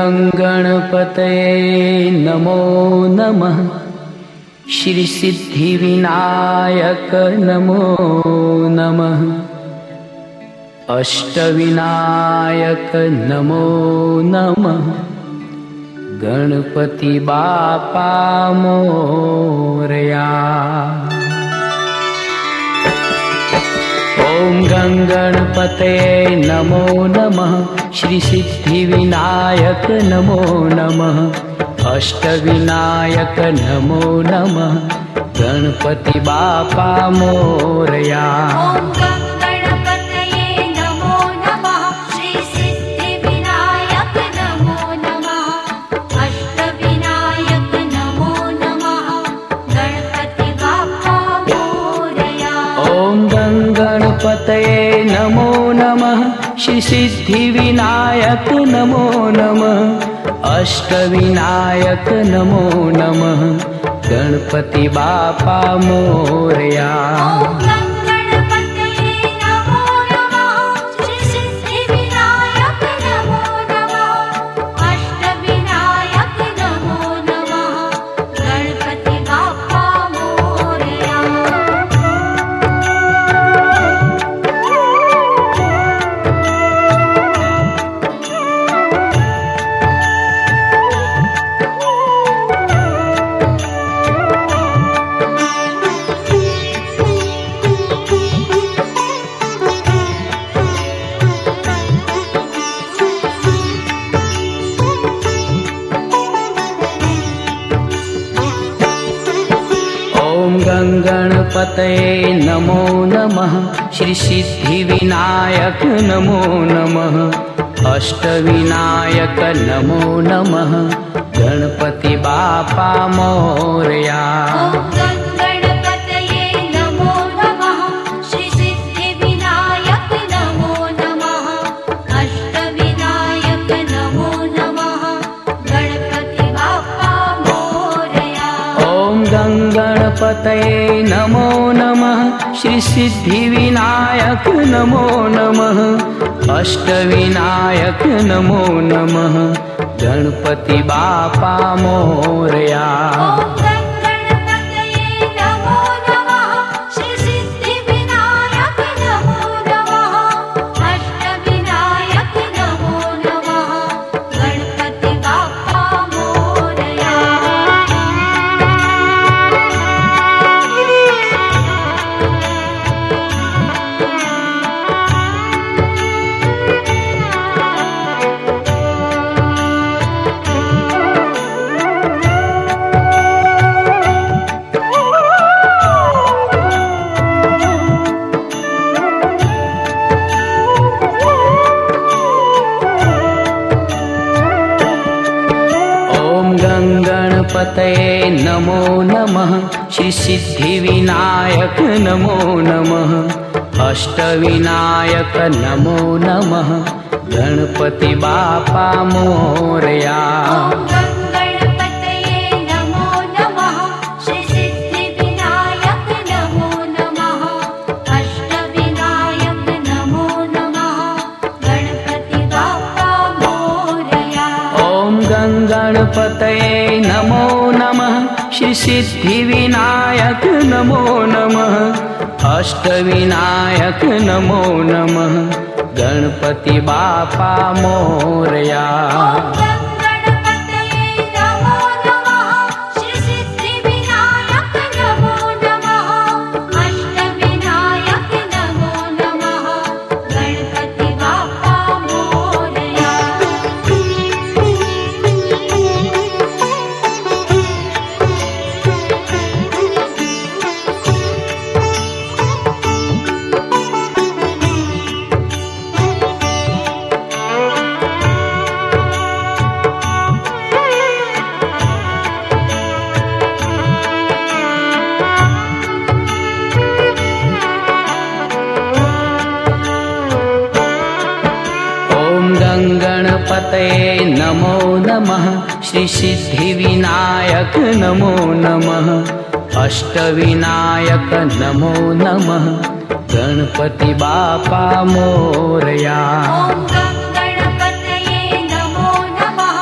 गं गणपतये नमो नमः। श्री सिद्धिविनायक नमो नमः। अष्टविनायक नमो नमः। गणपति बापा मोरया। ओम गं गणपतये नमो नमः। श्री सिद्धिविनायक नमो नमः। अष्टविनायक नमो नमः। गणपति बापा मोरया। ओम गं गणपतये नमो नमः। श्री सिद्धिविनायक नमो नमः। अष्टविनायक नमो नमः। गणपति बापा मोरया। ओम गं गणपतये नमो नमः। श्री सिद्धिविनायक नमो नमः। अष्टविनायक नमो नमः। गणपति बापा मोरया। ओम गं गणपतये नमो नमः। श्री सिद्धिविनायक नमो नमः। अष्टविनायक नमो नमः। गणपति बापा मोरया। ओम गं गणपतये नमो नमः। श्री सिद्धिविनायक नमो नमः। अष्टविनायक नमो नमः। गणपति बापा मोरया। ओम गं गणपतये नमो नमः। श्री सिद्धिविनायक नमो नमः। अष्टविनायक नमो नमः। गणपति बापा मोरया। ओम गं गणपतये नमो नमः। श्री सिद्धिविनायक नमो नमः। अष्टविनायक नमो नमः। गणपति बापा मोरया। ओम गं गणपतये नमो नमः। श्री सिद्धिविनायक नमो नमः। अष्टविनायक नमो नमः। गणपति बापा मोरया। ओम गं गणपतये नमो नमः। श्री सिद्धिविनायक नमो नमः। अष्टविनायक नमो नमः। गणपति बापा मोरया। ओम गं गणपतये नमो नमः। श्री सिद्धिविनायक नमो नमः। अष्टविनायक नमो नमः। गणपति बापा मोरया। ओम गं गणपतये नमो नमः। श्री सिद्धिविनायक नमो नमः। अष्टविनायक नमो नमः। गणपति बापा मोरया। ओम गं गणपतये नमो नमः। श्री सिद्धिविनायक नमो नमः। अष्टविनायक नमो नमः। गणपति बापा मोरया। ओम गं गणपतये नमो नमः। श्री सिद्धिविनायक नमो नमः। अष्टविनायक नमो नमः। गणपति बापा मोरया। ओम गं गणपतये नमो नमः।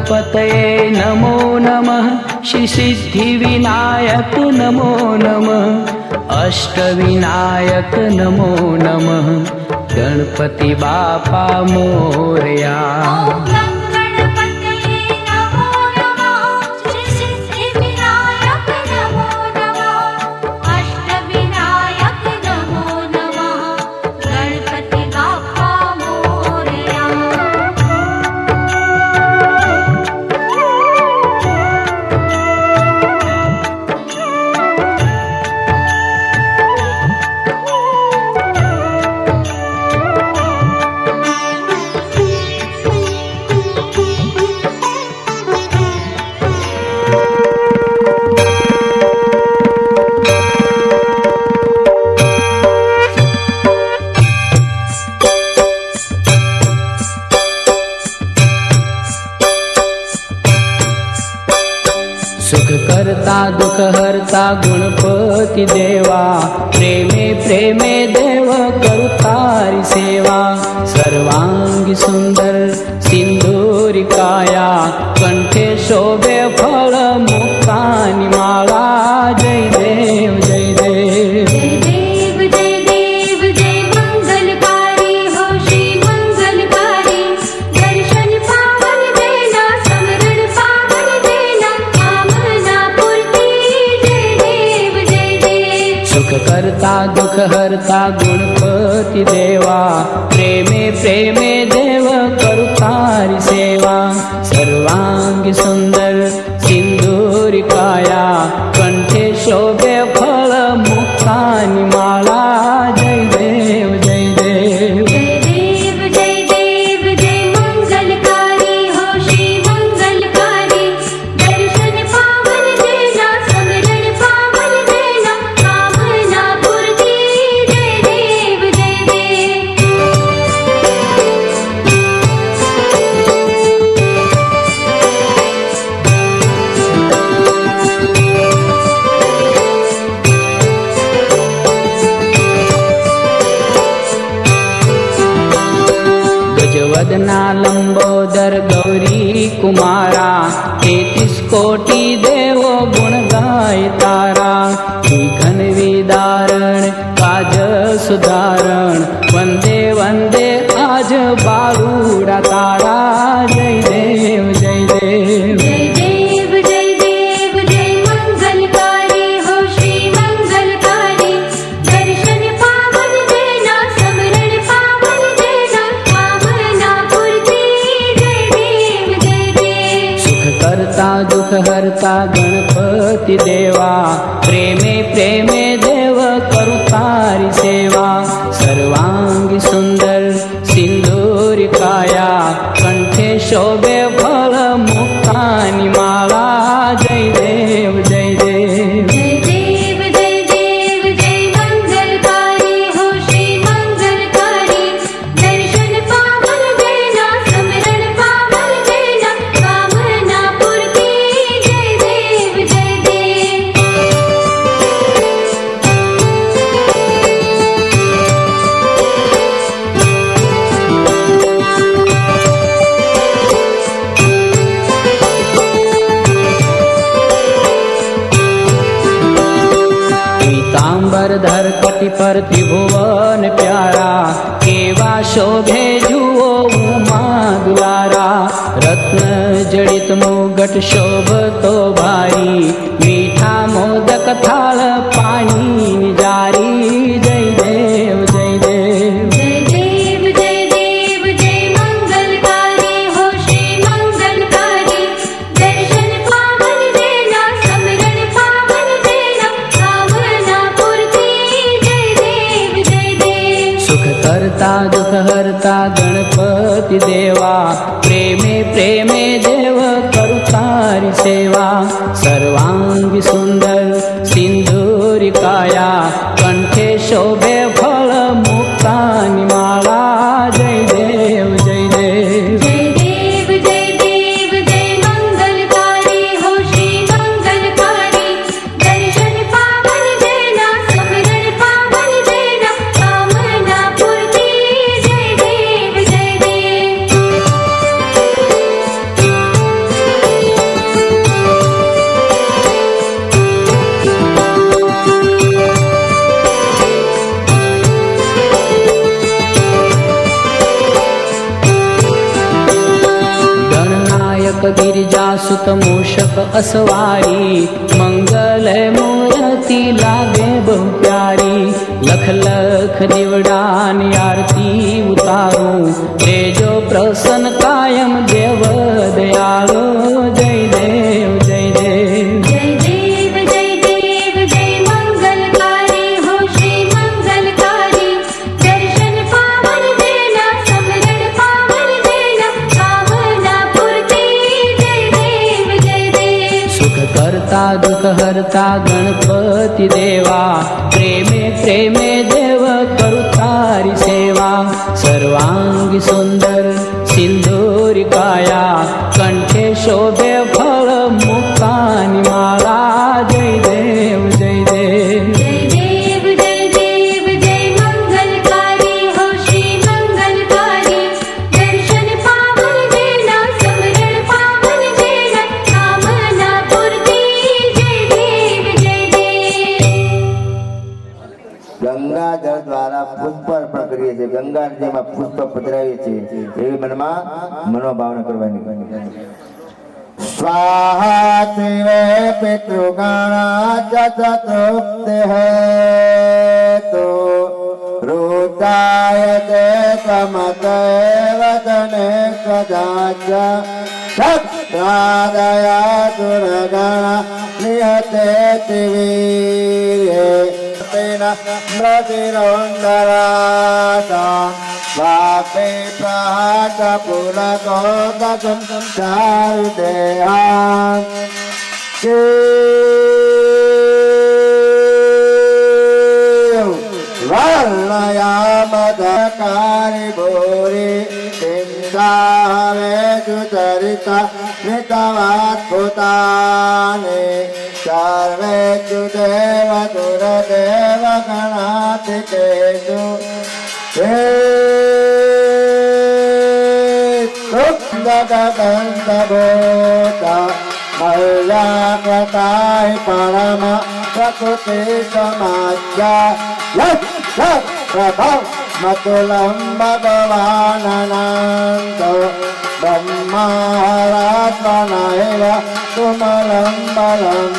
गणपतये नमो नमः श्री सिद्धिविनायक नमो नमः अष्टविनायक नमो नमः गणपति बापा मोरया। ॐ गं गणपतये नमो नमः श्री सिद्धिविनायक नमो नमः अष्टविनायक नमो नमः गणपति बाप्पा मोरया। सुख करता दुख हरता गुणपति देवा प्रेमे प्रेमे देव करू तारी सेवा। सर्वांगी सुंदर सिंदूरी काया कंठे शोभे फळ मुक्तानी माळा। जय देव जय देव जय देव जय देव जय मंगलकारी हो श्री मंगलकारी दर्शन पावन देना समरण पावन देना कामना पूर्ति। जय देव जय देव सुख करता दुख हरता गुणपति देवा प्रेमे प्रेमे देव करू तारी सेवा। सर्वांगी सुंदर सिंदूरी काया कंठे शोभे फळ मुक्तानी माळा। जय देव जय देव जय देव जय देव जय मंगलकारी हो श्री मंगलकारी दर्शन पावन देना समरण पावन देना कामना पूर्ति। जय देव जय देव गजवदना लंबोदर गौरी कुमारा 33 कोटि देवो गुण गाय तारा। घन विदारण काज सुधारण वंदे वंदे आज बालूड़ा तारा। जय देव जय देव जय देव जय देव जय मंगलकारी हो श्री मंगलकारी दर्शन पावन देना समरण पावन देना कामना पूर्ति। जय देव जय देव सुख करता दुख हरता गणपति देवा प्रेमे प्रेमे देव करू तारी सेवा। सर्वांगी सुंदर सिंदूरी काया कंठे शोभे फळ मुक्तानी माळा। जय देव जय देव जय देव जय देव जय मंगलकारी हो श्री मंगलकारी दर्शन पावन देना समरण पावन देना कामना पूर्ति। जय देव जय देव पीतांबरधर कटि पर त्रिभुवन प्यारा केवा शोभे जुओ उमा दुलारा। रत्न जड़ित मुगट शोभतो भारी मीठा मोदक थाल पानी जारी। जय देव जय देव जय देव जय देव जय मंगलकारी हो श्री मंगलकारी दर्शन पावन देना समरण पावन देना कामना पूर्ति। जय देव जय देव सुख करता दुख हरता गणपति देवा प्रेमे प्रेमे देव करू तारी सेवा। सर्वांगी सुंदर सिंदूरी काया कंठे शोभे फळ मुक्तानी माळा। जय देव जय देव जय देव जय देव जय मंगलकारी हो श्री मंगलकारी दर्शन पावन देना समरण पावन देना कामना पूर्ति। जय देव जय देव गिरिजासुत मूषक असवारी मंगल मूर्ति लागे बहु प्यारी लख लख दीवडानी आरती उतारूं तेजो प्रसन्न कायम देव दयाळो जय देव जय देव जय देव जय देव जय मंगलकारी हो श्री मंगलकारी दर्शन पावन देना समरण पावन देना कामना पूर्ति जय देव जय देव सुख करता दुख हरता गणपति देवा प्रेमे प्रेमे देव करू तारी सेवा सर्वांगी सुंदर सिंदूरी काया कंठे शोभे फळ मुक्तानी माळा जय देव जय देव जय देव जय देव जय मंगलकारी हो श्री मंगलकारी दर्शन पावन देना समरण पावन देना कामना पूर्ति जय देव जय देव ગંગાજળ દ્વારા પુષ્પ અર્પણ કરીએ છીએ ગંગાજીમાં પુષ્પ પધરાવીએ છીએ એવી મનમાં મનોભાવના કરવાની સ્વાહા શિવે પિતૃગણા ચતુપ્તિ હેતુ રુચાય તે સમતે વદને સદાચ સત્રાદયા સુરગણા નિહતે તિવીર્યે મૃતિરોંદરાતા વાપે પ્રહાસ પુરગોગમ ચારુદેહા વર્ણયામદકારી ભૂરી ચિંતાવે ચરિતા સ્મિતવાત્ભુતાને સર્વે દેવ દુરદેવ ગણાતિકેષુ હે ગંધભૂતા મલ્યાકૃતાય પરમ પ્રકૃતિ સમાજ્યા પ્રભવ મતુલમ ભગવાનંદ બ્રહ્મારાત્મનૈવ સુમલમ બલમ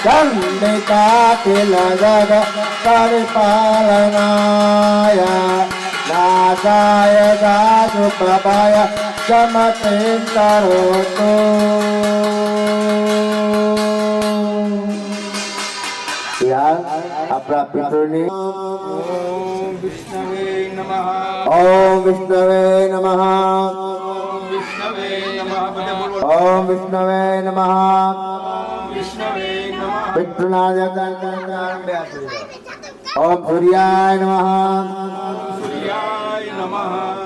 ચંડિકાખિલ જગ પરિપાલનાય નાદાય દાદુ પ્રભય ચમતે કરોતુ આપણા પિતૃની ઓમ વિષ્ણવે નમઃ ઓમ વિષ્ણવે નમઃ વિષ્ણવે નમઃ બધે બોલો ઓમ વિષ્ણવે નમઃ વિષ્ણવે નમઃ પિતૃનારાયણ ઓમ સૂર્યાય નમઃ સૂર્યાય નમઃ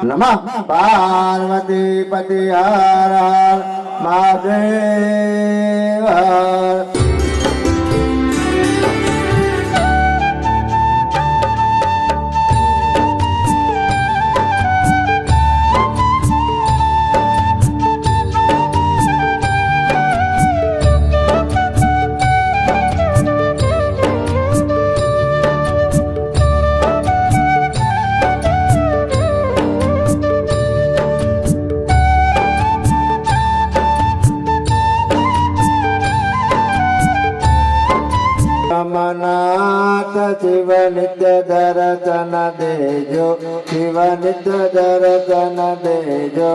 નમઃ પાર્વતી પતિ હર હર મહાદેવ मनाथ शिव नित्य दर्शन देजो शिव नित्य दर्शन देजो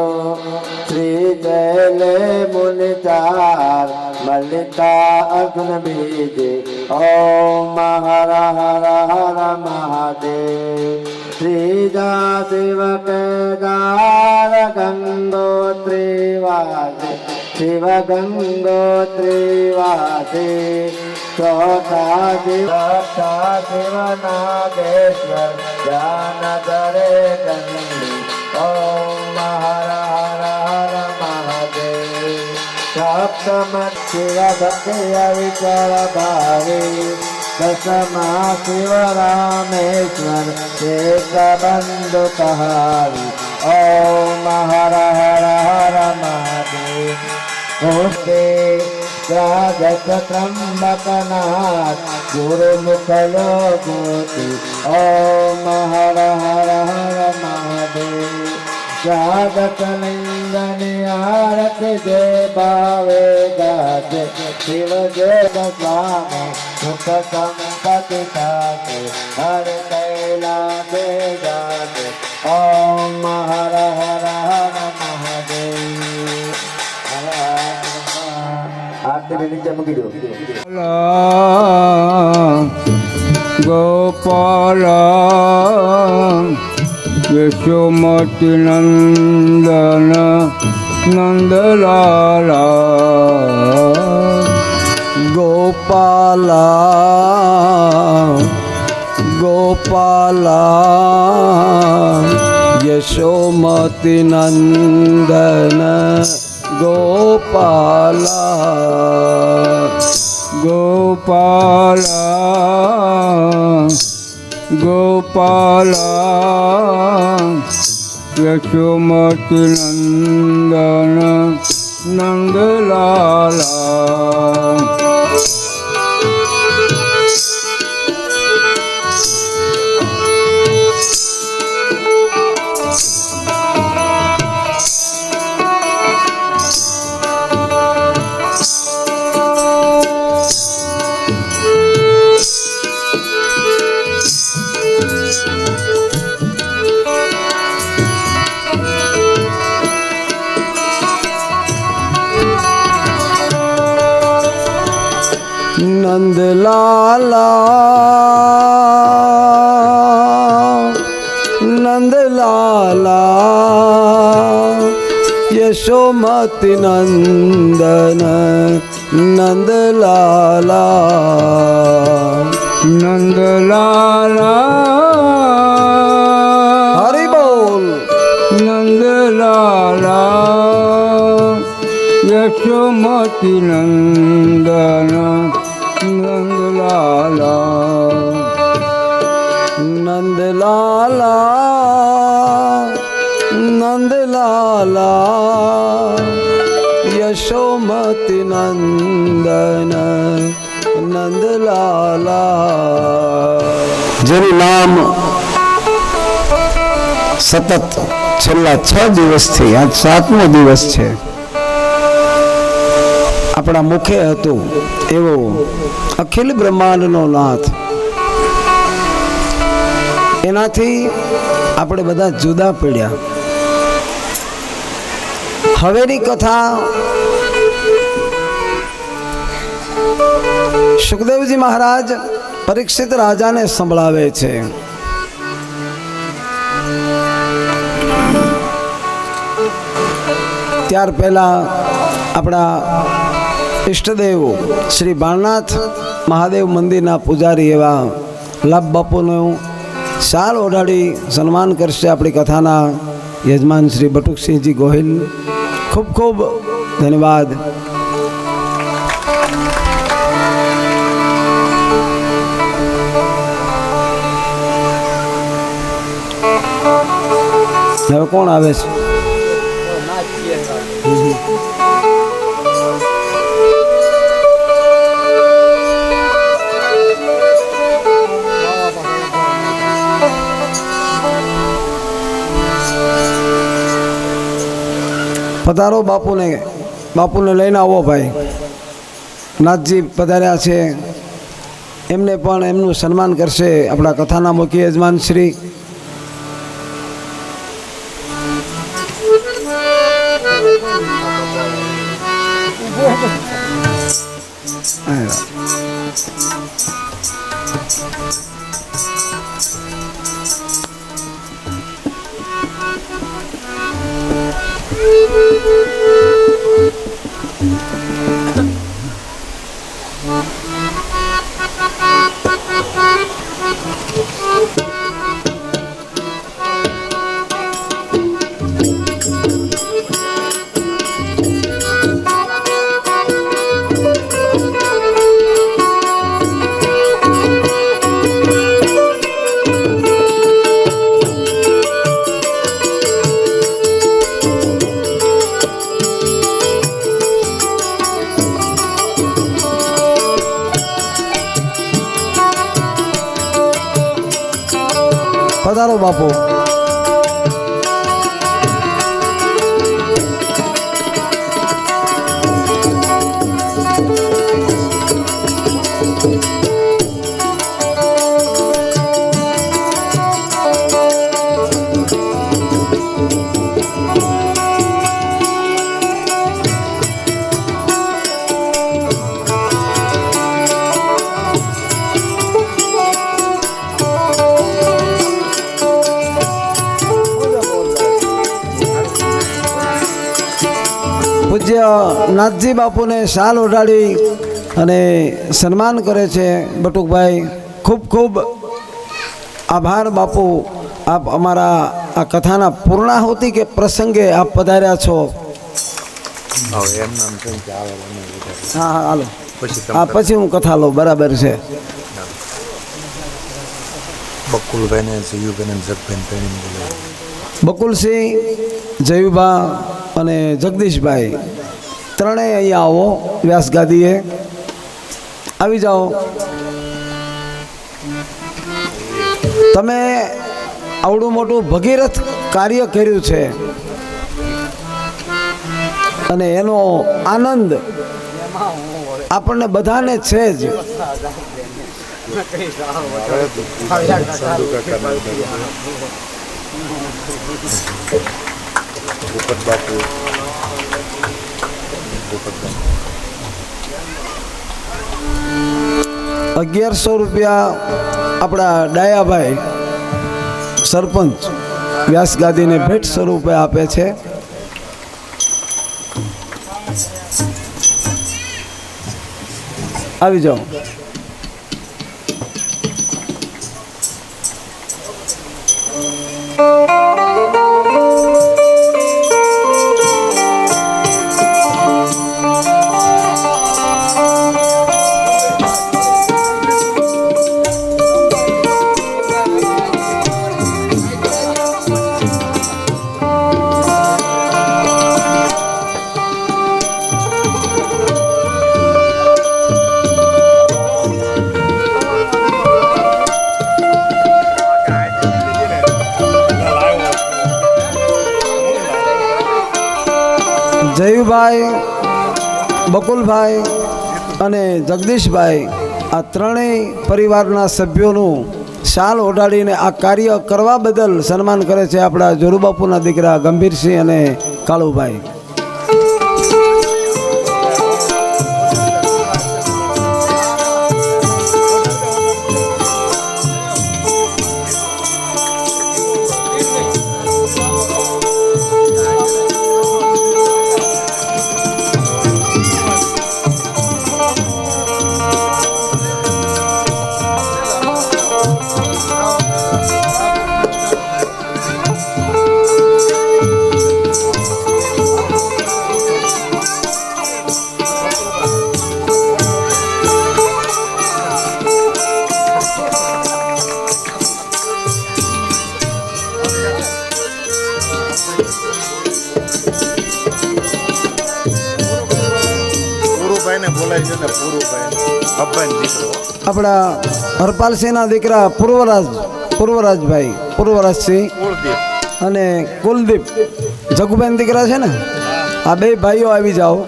श्री जयले मुनि चार मल्लिका अर्जुन बीजे ओम हर हर हर महादेव श्रीजा शिव केदार गंगोत्रीवासी शिव गंगोत्रीवासी चौथा शिव नागेश्वर ज्ञान करे गंगी ओम हर हर हर महादेव सप्तम शिव भक्ति विचर भावी दशमा शिव रामेश्वर एक बंधु कहारी ओम हर हर हर महादेव नमस्ते त्र्यंबकनाथ गुरुमुखलो गोति ओम हर हर हर महादेव स्वागत नंदन आरत जय भावे गाते शिव जय स्वामी सुख संपत्ति साथे हर कैलाश जाते ओम हर हर हर महादेव आरती नीचे मूकी दो गोपाल यशोमती नंदन नंदलाला गोपाला गोपाला यशोमती नंदन गोपाला गोपाल गोपाल यशोमती नंदन नंदलाला नंदलाला नंदलाला यशोमती नंदन नंदलाला नंदलाला हरि बोल नंदलाला यशोमती नंदन नंदलाला नंदलाला नंदलाला यशोमती नंदन नंदलाला જેનું નામ સતત છેલ્લા 6 દિવસથી આજ 7મો દિવસ છે આપણા મુખે હતું એવો અખિલ બ્રહ્માંડનો નાથ એનાથી આપણે બધા જુદા પડ્યા હવેની કથા સુખદેવજી મહારાજ પરીક્ષિત રાજાને સંભળાવે છે ત્યાર પહેલા આપણા ઈષ્ટદેવ શ્રી બાળનાથ મહાદેવ મંદિરના પૂજારી એવા લાભ બાપુનું શાલ ઓઢાડી સન્માન કરશે આપણી કથાના યજમાન શ્રી બટુકસિંહજી ગોહિલ ખૂબ ખૂબ ધન્યવાદ હવે કોણ આવે છે પધારો બાપુને લઈને આવો ભાઈ નાથજી પધાર્યા છે એમને પણ એમનું સન્માન કરશે આપણા કથાના મુખ્ય યજમાન શ્રી પધારો બાપુ પૂજ્ય નાથજી બાપુને શાલ ઓઢાડી અને સન્માન કરે છે બટુકભાઈ. ખૂબ ખૂબ આભાર બાપુ, આપ અમારા આ કથાના પૂર્ણાહુતિ કે પ્રસંગે આપ પધાર્યા છો. હા હા હાલો, હા પછી હું કથા લઉં. બરાબર છે. બકુલસિંહ, જયુભા અને જગદીશભાઈ ત્રણેય અહીંયા આવો, વ્યાસગાદીએ આવી જાઓ. તમે આવડું મોટું ભગીરથ કાર્ય કર્યું છે અને એનો આનંદ આપણને બધાને છે જ. ₹1100 આપણા ડાયાભાઈ સરપંચ વ્યાસગાદીને ભેટ સ્વરૂપે આપે છે. આવી જાઓ. જયુભાઈ, બકુલભાઈ અને જગદીશભાઈ આ ત્રણેય પરિવારના સભ્યોનું શાલ ઓઢાડીને આ કાર્ય કરવા બદલ સન્માન કરે છે આપણા જોરુબાપુના દીકરા ગંભીરસિંહ અને કાળુભાઈ. આપણા હરપાલસિંહના દીકરા પૂર્વરાજસિંહ અને કુલદીપ જગુબેન દીકરા છે ને, આ બે ભાઈઓ આવી જાઓ.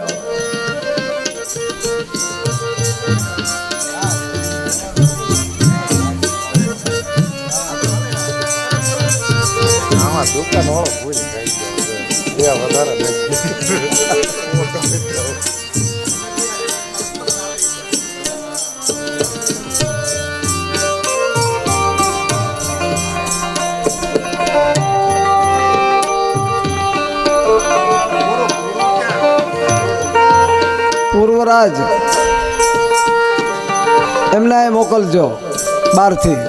પૂર્વરાજ એમને મોકલજો બહારથી.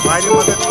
મારી મદદ